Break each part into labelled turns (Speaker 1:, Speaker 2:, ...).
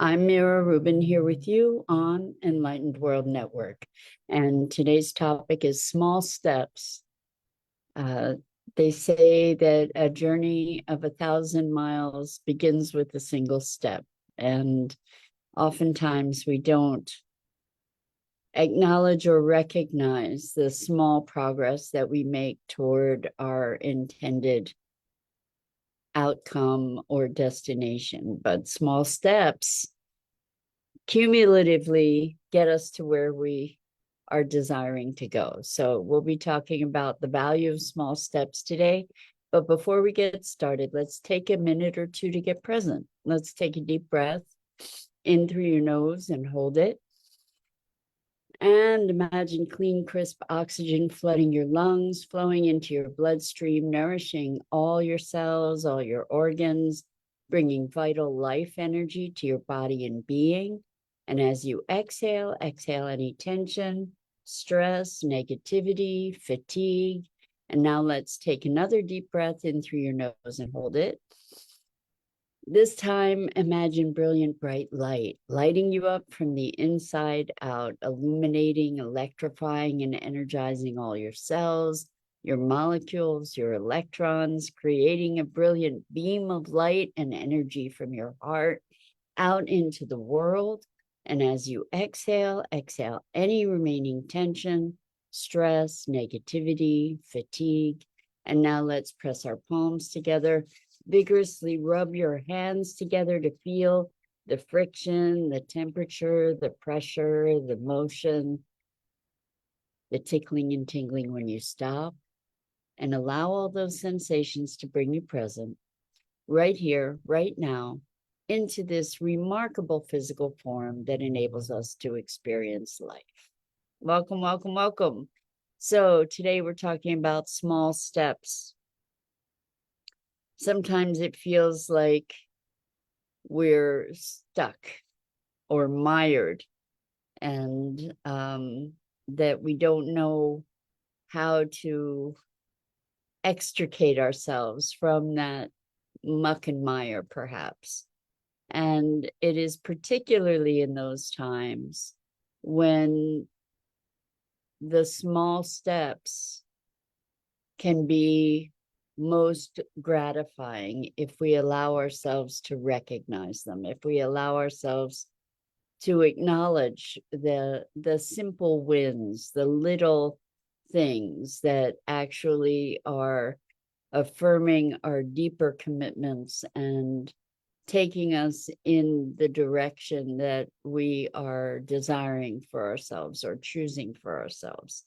Speaker 1: I'm Mira Rubin here with you on Enlightened World Network. And today's topic is small steps. Uh, they say that a journey of 1,000 miles begins with a single step. And oftentimes we don't acknowledge or recognize the small progress that we make toward our intended outcome or destination. But small steps cumulatively get us to where we are desiring to go. So we'll be talking about the value of small steps today. But before we get started, let's take a minute or two to get present. Let's take a deep breath in through your nose and hold it. And imagine clean, crisp oxygen flooding your lungs, flowing into your bloodstream, nourishing all your cells, all your organs, bringing vital life energy to your body and being. And as you exhale, exhale any tension, stress, negativity, fatigue. And now let's take another deep breath in through your nose and hold it. This time, imagine brilliant, bright light, lighting you up from the inside out, illuminating, electrifying, and energizing all your cells, your molecules, your electrons, creating a brilliant beam of light and energy from your heart out into the world. And as you exhale, exhale any remaining tension, stress, negativity, fatigue. And now let's press our palms together. Vigorously rub your hands together to feel the friction, the temperature, the pressure, the motion, the tickling and tingling when you stop. And allow all those sensations to bring you present right here, right now, into this remarkable physical form that enables us to experience life. Welcome, welcome, welcome. So today we're talking about small steps. Sometimes it feels like we're stuck or mired and that we don't know how to extricate ourselves from that muck and mire, perhaps. And it is particularly in those times when the small steps can be most gratifying if we allow ourselves to recognize them, if we allow ourselves to acknowledge the simple wins, the little things that actually are affirming our deeper commitments and taking us in the direction that we are desiring for ourselves or choosing for ourselves.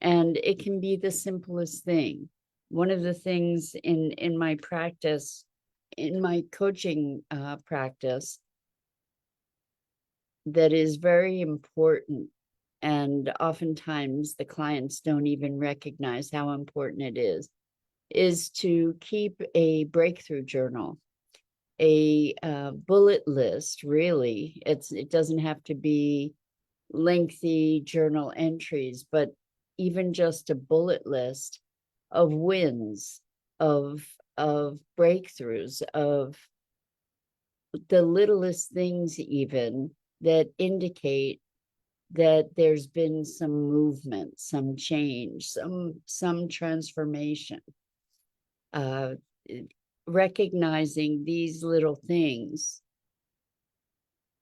Speaker 1: And it can be the simplest thing. One of the things in my practice, in my coaching practice, that is very important, and oftentimes the clients don't even recognize how important it is to keep a breakthrough journal, a bullet list. Really, it doesn't have to be lengthy journal entries, but even just a bullet list of wins, of breakthroughs, of the littlest things even that indicate that there's been some movement, some change, some transformation. Recognizing these little things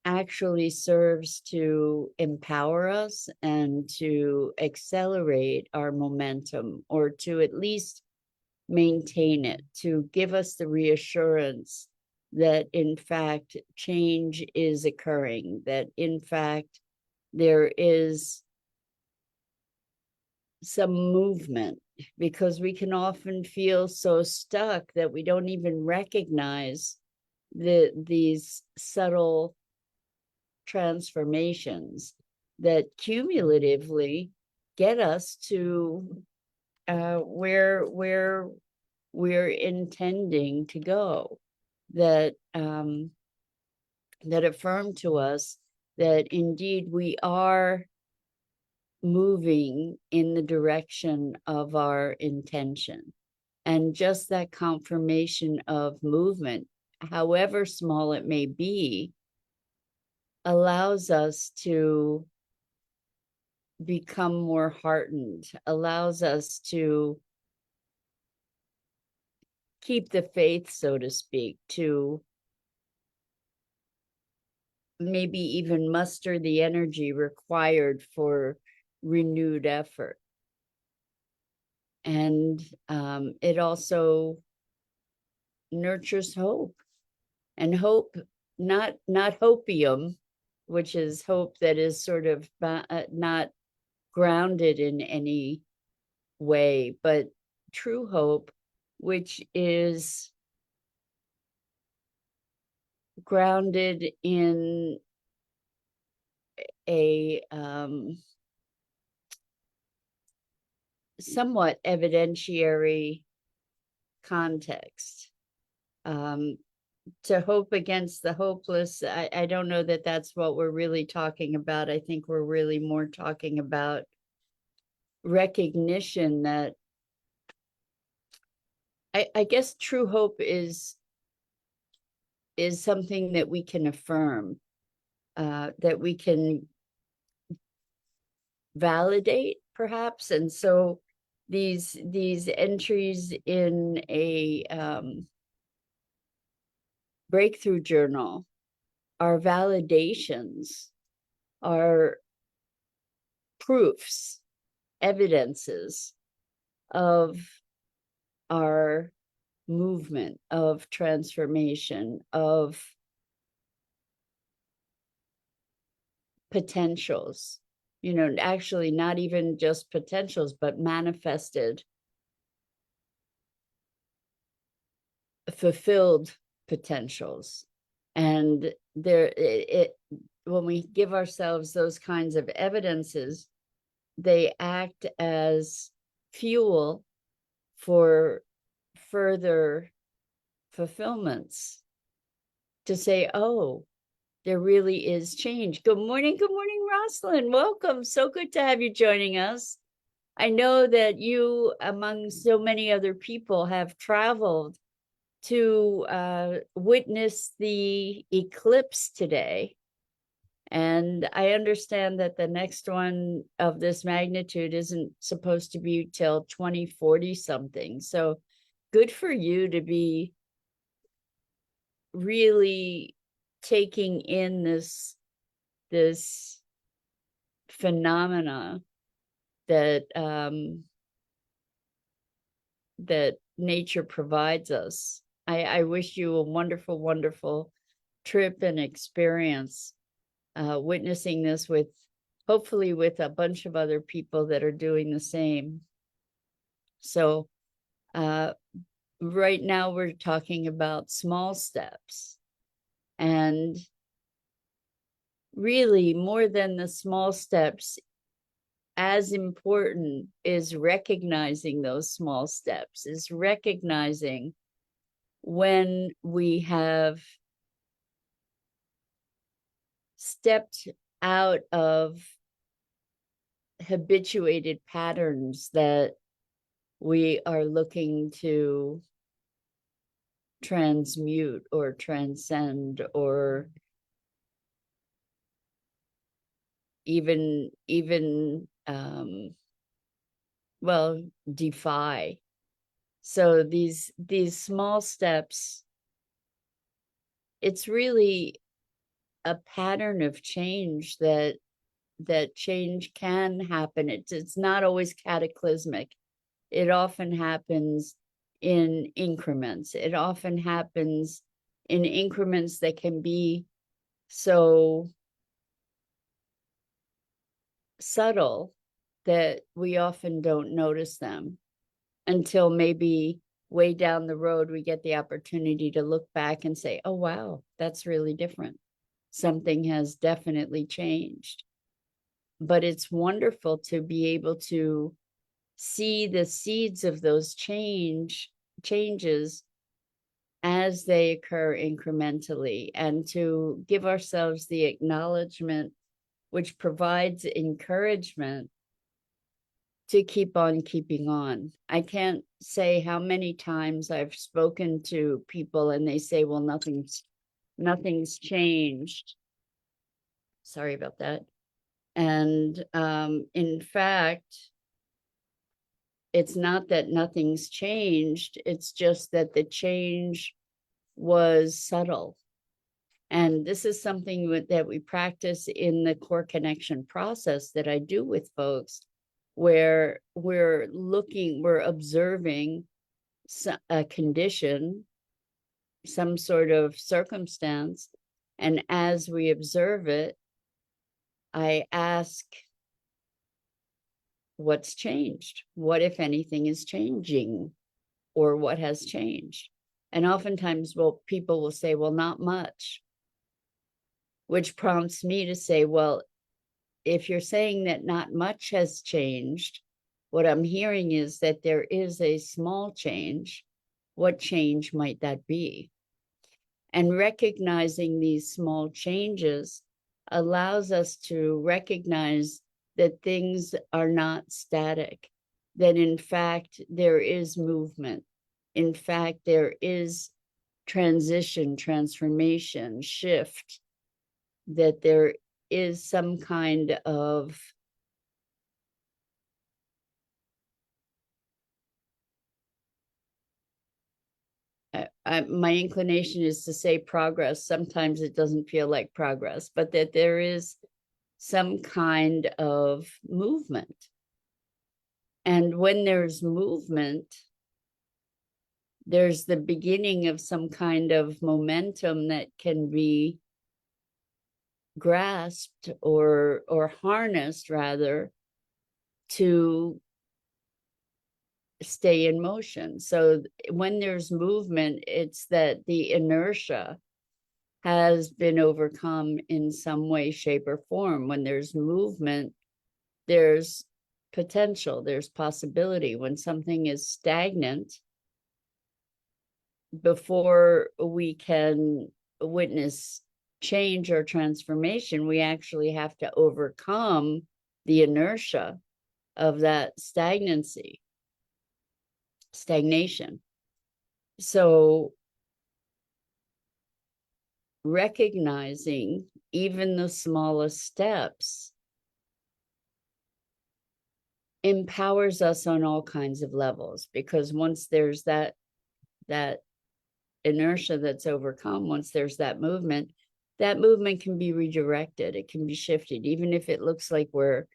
Speaker 1: actually serves to empower us and to accelerate our momentum, or to at least maintain it, to give us the reassurance that in fact change is occurring, that in fact there is some movement, because we can often feel so stuck that we don't even recognize these subtle transformations that cumulatively get us to where we're intending to go, that that affirm to us that indeed we are moving in the direction of our intention. And just that confirmation of movement however small it may be, allows us to become more heartened, allows us to keep the faith, so to speak, to maybe even muster the energy required for renewed effort. And it also nurtures hope, and hope, not hopium, which is hope that is sort of not grounded in any way, but true hope, which is grounded in a somewhat evidentiary context. To hope against the hopeless, I don't know that that's what we're really talking about. I think we're really more talking about recognition that I guess true hope is something that we can affirm, that we can validate, perhaps. And so these entries in a breakthrough journal are validations, are proofs, evidences of our movement, of transformation, of potentials, actually not even just potentials, but manifested, fulfilled potentials. And when we give ourselves those kinds of evidences, they act as fuel for further fulfillments, to say, oh, there really is change. Good morning, Rosalind. Welcome. So good to have you joining us. I know that you, among so many other people, have traveled to witness the eclipse today. And I understand that the next one of this magnitude isn't supposed to be till 2040 something. So good for you to be really taking in this phenomena that that nature provides us. I wish you a wonderful, wonderful trip and experience, witnessing this with, hopefully with a bunch of other people that are doing the same. So right now we're talking about small steps, and really more than the small steps, as important is recognizing those small steps, is recognizing when we have stepped out of habituated patterns that we are looking to transmute or transcend, or even well, defy. So these small steps, it's really a pattern of change, that change can happen. It's not always cataclysmic. It often happens in increments. It often happens in increments that can be so subtle that we often don't notice them until maybe way down the road we get the opportunity to look back and say, oh, wow, that's really different. Something has definitely changed. But it's wonderful to be able to see the seeds of those changes as they occur incrementally, and to give ourselves the acknowledgement, which provides encouragement to keep on keeping on. I can't say how many times I've spoken to people and they say, well, nothing's changed. Sorry about that. And in fact, it's not that nothing's changed. It's just that the change was subtle. And this is something that we practice in the core connection process that I do with folks, where we're observing a condition, some sort of circumstance. And as we observe it, I ask, what's changed? What, if anything, is changing? Or what has changed? And oftentimes, people will say, well, not much, which prompts me to say, well, if you're saying that not much has changed, what I'm hearing is that there is a small change. What change might that be? And recognizing these small changes allows us to recognize that things are not static, that in fact, there is movement. In fact, there is transition, transformation, shift, that there is some kind of my inclination is to say progress. Sometimes it doesn't feel like progress, but that there is some kind of movement. And when there's movement, there's the beginning of some kind of momentum that can be grasped or harnessed, rather, to stay in motion. So when there's movement, it's that the inertia has been overcome in some way, shape, or form. When there's movement, there's potential, there's possibility. When something is stagnant, before we can witness change or transformation, we actually have to overcome the inertia of that stagnation. So recognizing even the smallest steps empowers us on all kinds of levels, because once there's that inertia that's overcome, once there's that movement can be redirected, it can be shifted. Even if it looks like we're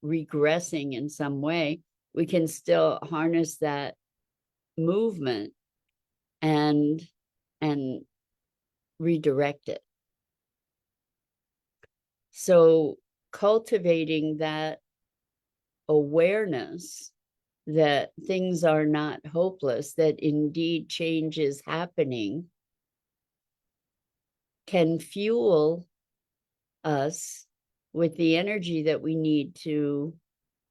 Speaker 1: regressing in some way, we can still harness that movement and redirect it. So cultivating that awareness that things are not hopeless, that indeed change is happening, can fuel us with the energy that we need to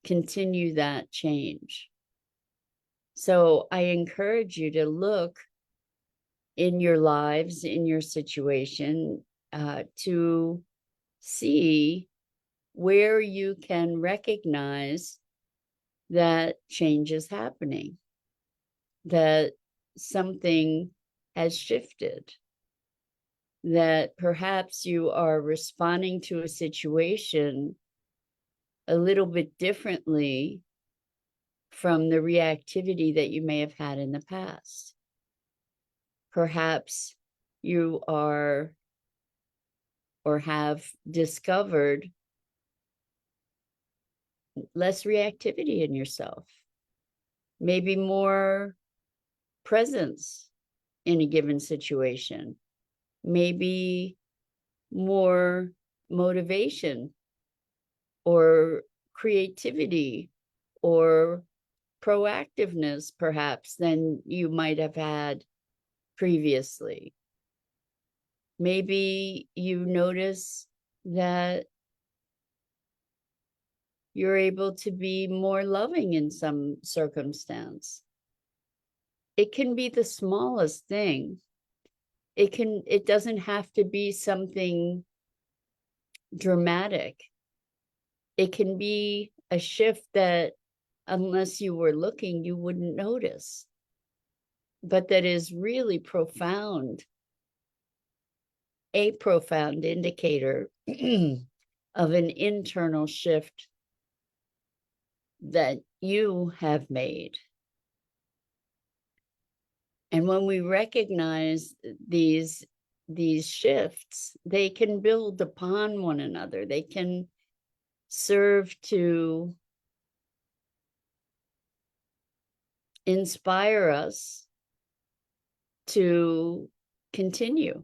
Speaker 1: continue that change. So I encourage you to look in your lives, in your situation, to see where you can recognize that change is happening, that something has shifted, that perhaps you are responding to a situation a little bit differently from the reactivity that you may have had in the past. Perhaps you are or have discovered less reactivity in yourself, maybe more presence in a given situation, maybe more motivation or creativity or proactiveness, perhaps, than you might have had previously. Maybe you notice that you're able to be more loving in some circumstance. It can be the smallest thing. It doesn't have to be something dramatic. It can be a shift that unless you were looking, you wouldn't notice, but that is really profound, a profound indicator of an internal shift that you have made. And when we recognize these shifts, they can build upon one another. They can serve to inspire us to continue.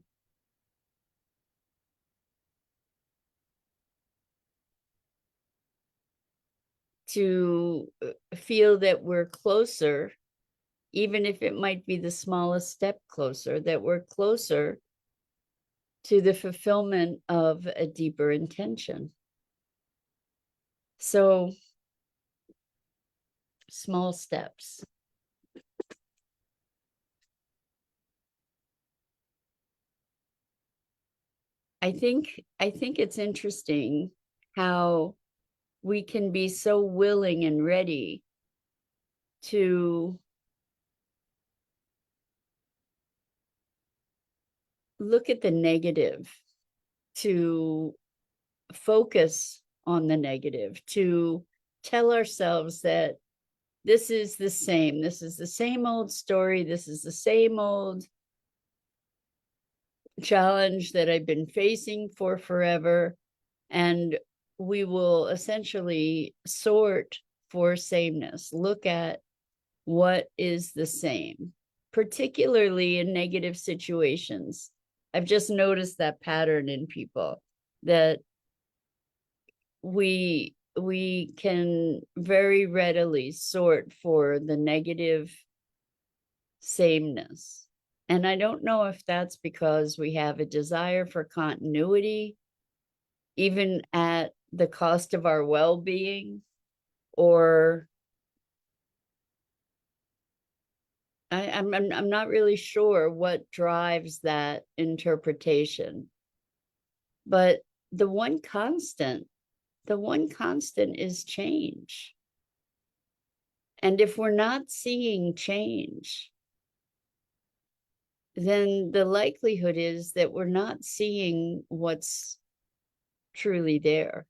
Speaker 1: To feel that we're closer, even if it might be the smallest step closer, that we're closer to the fulfillment of a deeper intention. So, small steps. I think it's interesting how we can be so willing and ready to look at the negative, to focus on the negative, to tell ourselves that this is the same old story, this is the same old challenge that I've been facing for forever, and we will essentially sort for sameness, look at what is the same, particularly in negative situations. I've just noticed that pattern in people, that we can very readily sort for the negative sameness. And I don't know if that's because we have a desire for continuity, even at the cost of our well-being, or I'm not really sure what drives that interpretation. But the one constant is change. And if we're not seeing change, then the likelihood is that we're not seeing what's truly there.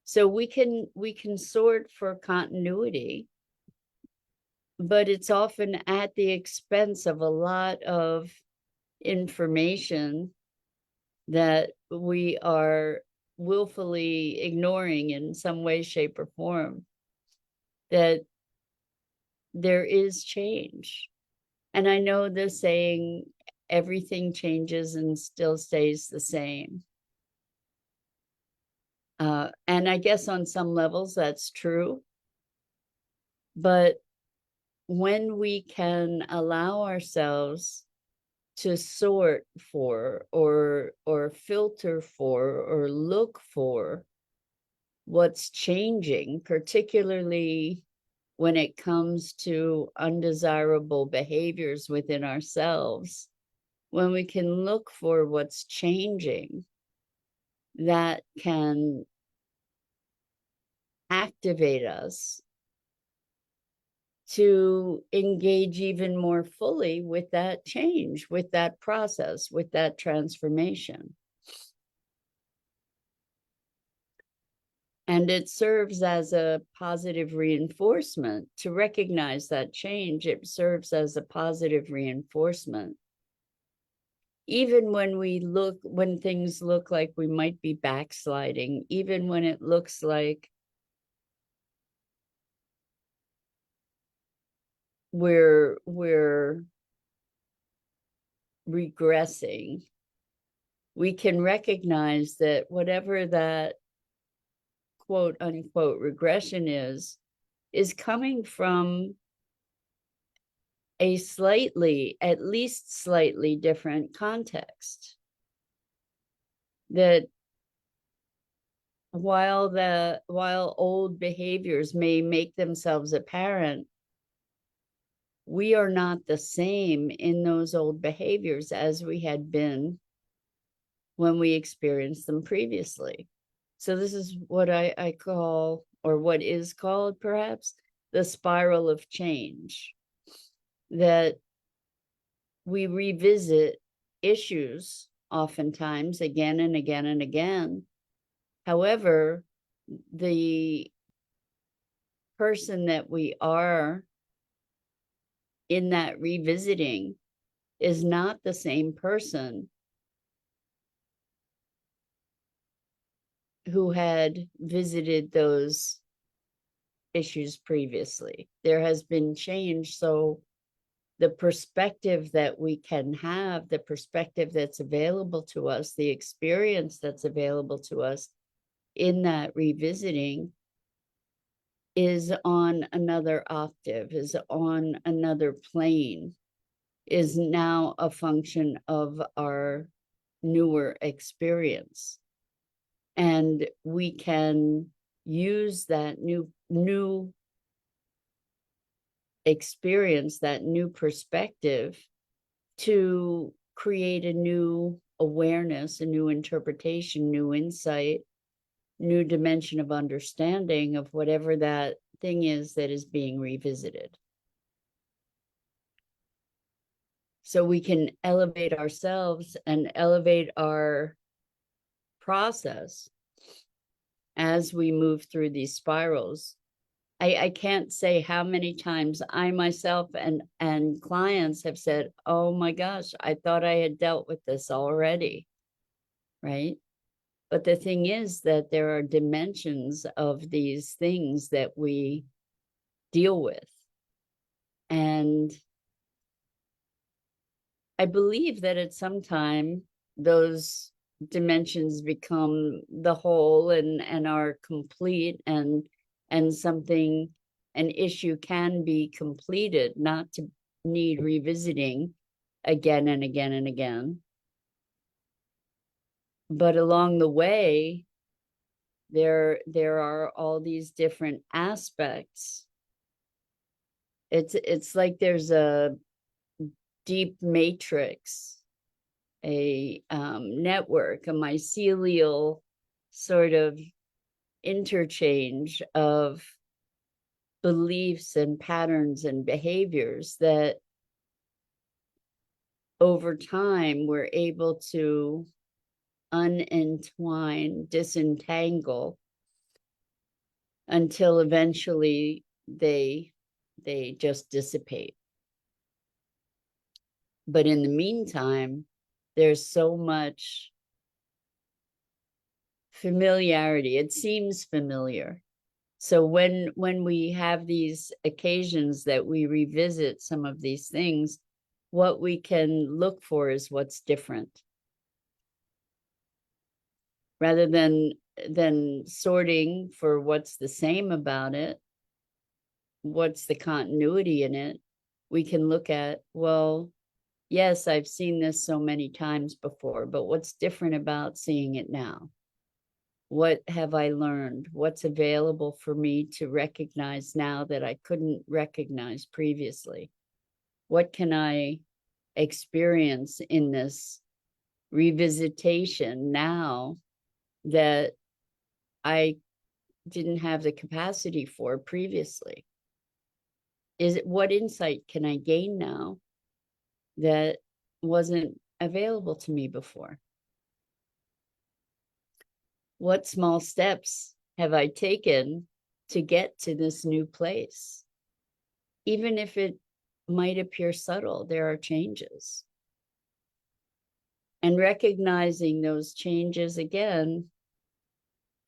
Speaker 1: So we can sort for continuity, but it's often at the expense of a lot of information that we are willfully ignoring in some way, shape, or form, that there is change. And I know the saying, everything changes and still stays the same. And I guess on some levels that's true. But when we can allow ourselves to sort for or filter for or look for what's changing, particularly when it comes to undesirable behaviors within ourselves, when we can look for what's changing, that can activate us to engage even more fully with that change, with that process, with that transformation. And it serves as a positive reinforcement to recognize that change. It serves as a positive reinforcement. Even when things look like we might be backsliding, even when it looks like we're regressing, we can recognize that whatever that quote unquote regression is coming from a at least slightly different context. That while old behaviors may make themselves apparent, we are not the same in those old behaviors as we had been when we experienced them previously. So this is what I call or what is called perhaps the spiral of change, that we revisit issues oftentimes again and again and again. However, the person that we are in that revisiting is not the same person who had visited those issues previously. There has been change. So the perspective that we can have, the perspective that's available to us, the experience that's available to us in that revisiting is on another octave, is on another plane, is now a function of our newer experience. And we can use that new experience, that new perspective, to create a new awareness, a new interpretation, new insight, new dimension of understanding of whatever that thing is that is being revisited. So we can elevate ourselves and elevate our process as we move through these spirals. I can't say how many times I myself and clients have said, oh my gosh, I thought I had dealt with this already, right? But the thing is that there are dimensions of these things that we deal with. And I believe that at some time, those dimensions become the whole and are complete, and something, an issue can be completed, not to need revisiting again and again and again. But along the way, there are all these different aspects. It's like there's a deep matrix, a network, a mycelial sort of interchange of beliefs and patterns and behaviors that over time we're able to unentwine, disentangle, until eventually they just dissipate. But in the meantime, there's so much familiarity. It seems familiar. So when we have these occasions that we revisit some of these things, what we can look for is what's different, rather than sorting for what's the same about it, what's the continuity in it. We can look at, well, yes, I've seen this so many times before, but what's different about seeing it now? What have I learned? What's available for me to recognize now that I couldn't recognize previously? What can I experience in this revisitation now that I didn't have the capacity for previously? What insight can I gain now that wasn't available to me before? What small steps have I taken to get to this new place? Even if it might appear subtle, there are changes. And recognizing those changes again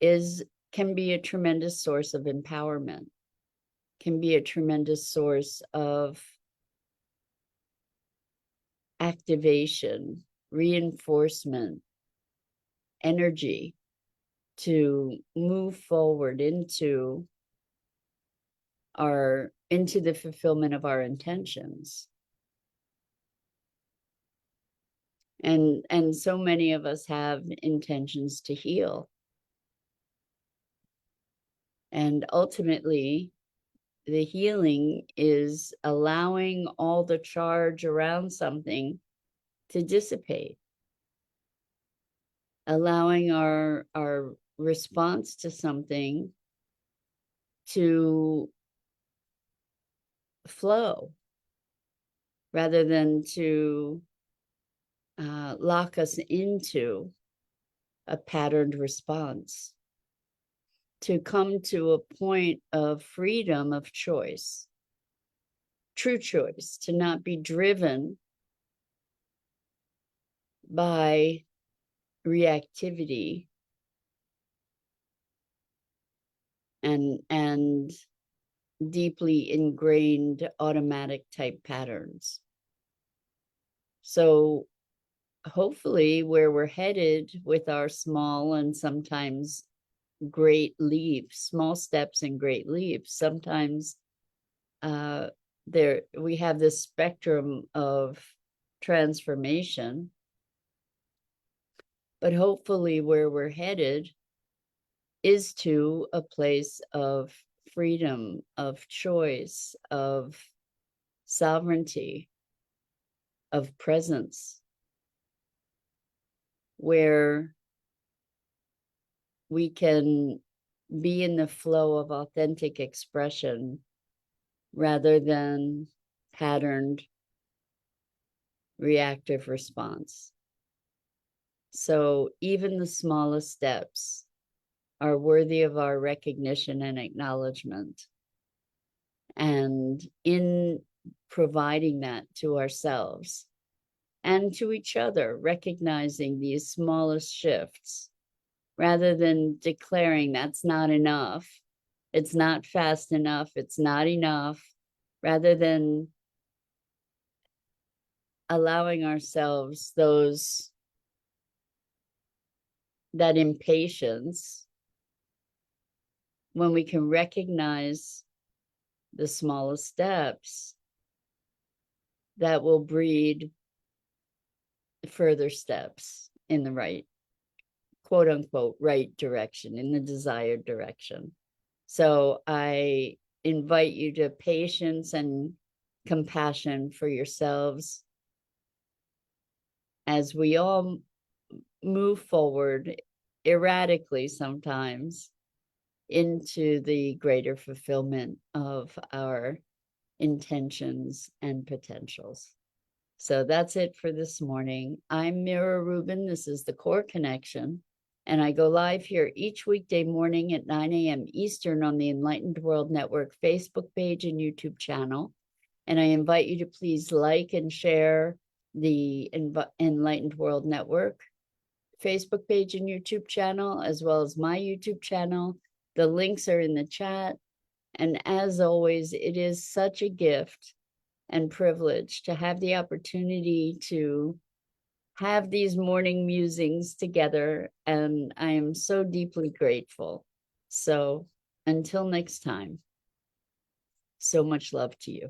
Speaker 1: can be a tremendous source of empowerment, can be a tremendous source of activation, reinforcement, energy to move forward into the fulfillment of our intentions. And so many of us have intentions to heal. And ultimately, the healing is allowing all the charge around something to dissipate, allowing our response to something to flow rather than to lock us into a patterned response, to come to a point of freedom of choice, true choice, to not be driven by reactivity and deeply ingrained automatic type patterns. So hopefully where we're headed with our small and sometimes great leaps, small steps and great leaps, sometimes we have this spectrum of transformation, but hopefully where we're headed is to a place of freedom, of choice, of sovereignty, of presence, where we can be in the flow of authentic expression rather than patterned reactive response. So even the smallest steps are worthy of our recognition and acknowledgement. And in providing that to ourselves and to each other, recognizing these smallest shifts, rather than declaring that's not enough, it's not fast enough, it's not enough, rather than allowing ourselves that impatience, when we can recognize the smallest steps, that will breed further steps in the right, quote unquote, right direction, in the desired direction. So I invite you to patience and compassion for yourselves as we all move forward erratically sometimes into the greater fulfillment of our intentions and potentials. So that's it for this morning. I'm Mira Rubin. This is the Core Connection. And I go live here each weekday morning at 9 a.m. Eastern on the Enlightened World Network Facebook page and YouTube channel. And I invite you to please like and share the Enlightened World Network Facebook page and YouTube channel, as well as my YouTube channel. The links are in the chat. And as always, it is such a gift and privilege to have the opportunity to have these morning musings together. And I am so deeply grateful. So until next time, so much love to you.